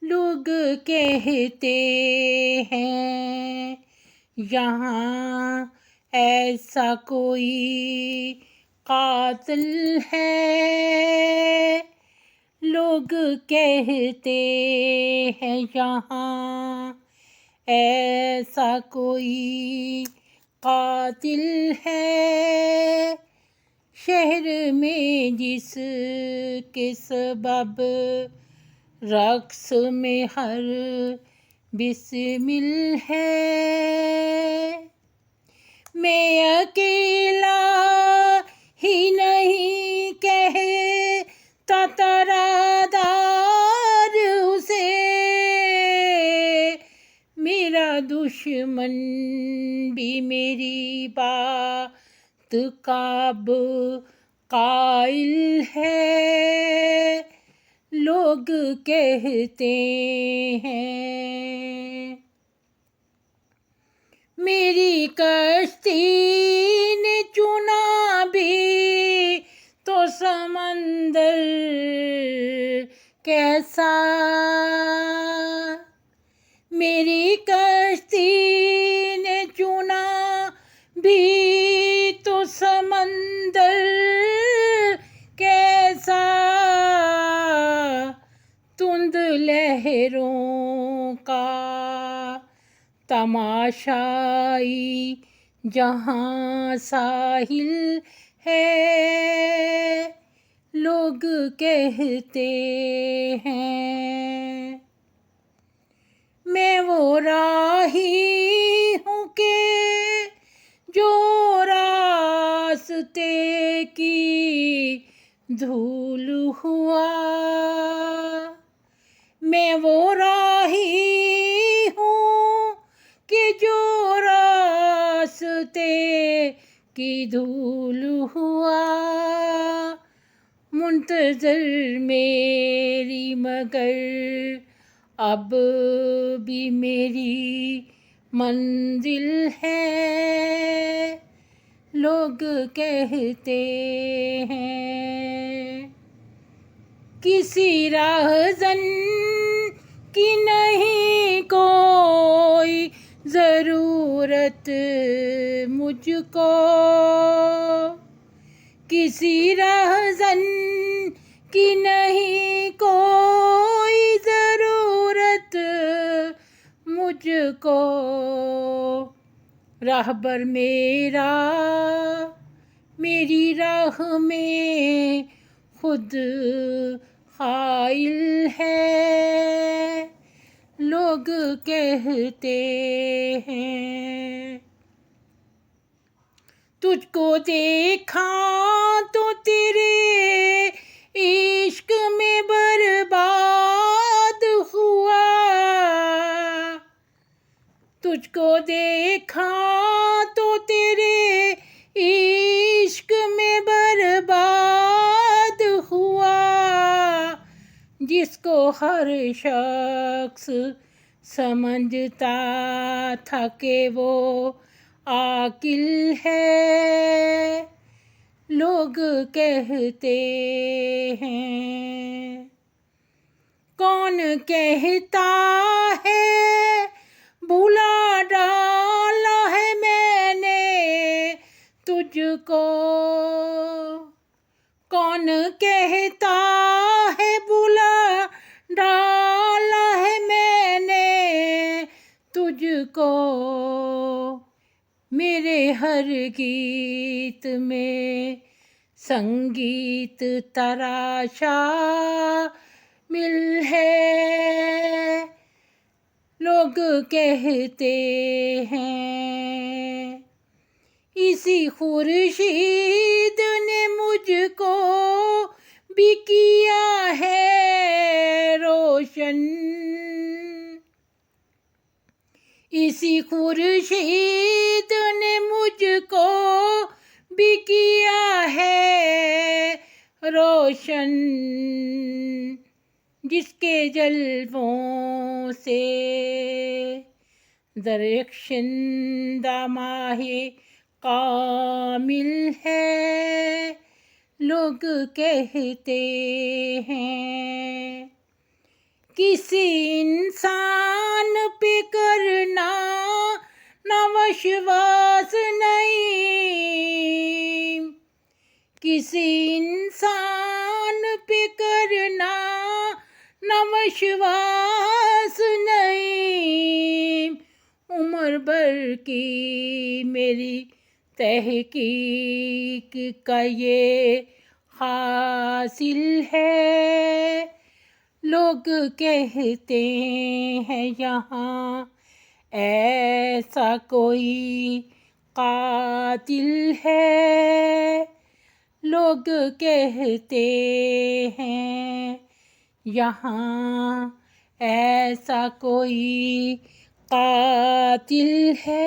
लोग कहते हैं यहाँ ऐसा कोई कातिल है। लोग कहते हैं यहाँ ऐसा कोई कातिल है। शहर में जिसके सबब रक्स में हर बिस्मिल है। मैं अकेला ही नहीं कहता तरादार उसे, मेरा दुश्मन भी मेरी बात का अब कायल है। लोग कहते हैं मेरी कश्ती ने चुना भी तो समंदर कैसा। मेरी कश्ती ने चुना भी तो समंदर कैसा। तुंद लहरों का तमाशाई जहाँ साहिल है। लोग कहते हैं मैं वो राही हूँ के जो रास्ते की धूल हुआ। मैं वो राही हूँ कि जो रास्ते की धूल हुआ। मुंतज़र मेरी मगर अब भी मेरी मंजिल है। लोग कहते हैं किसी राहज़न की नहीं कोई ज़रूरत मुझको। किसी राहज़न की नहीं कोई ज़रूरत मुझको। राहबर मेरा मेरी राह में खुद खाइल है। लोग कहते हैं तुझको देखा तो तेरे इश्क में बर्बाद हुआ। तुझको देखा तो तेरे इश्क में बर्बाद हुआ। जिसको हर शख्स समझता था कि वो आकिल है। लोग कहते हैं कौन कहता है भुला डाला है मैंने तुझको। कौन कहता है भुला डाला है मैंने तुझको। मेरे हर गीत में संगीत तराशा मिल है। लोग कहते हैं इसी खुर्शीद ने मुझको भी किया है रोशन। इसी खुर्शीद ने मुझको भी किया है रोशन। जिसके जलवों से दरख्शिंदा माहे कामिल है। लोग कहते हैं किसी इंसान पे करना ना विश्वास नहीं, किसी इंसान पे करना ना विश्वास नहीं। उम्र भर की मेरी तहकीक का ये हासिल है। लोग कहते हैं यहाँ ऐसा कोई कातिल है, लोग कहते हैं यहाँ ऐसा कोई कातिल है।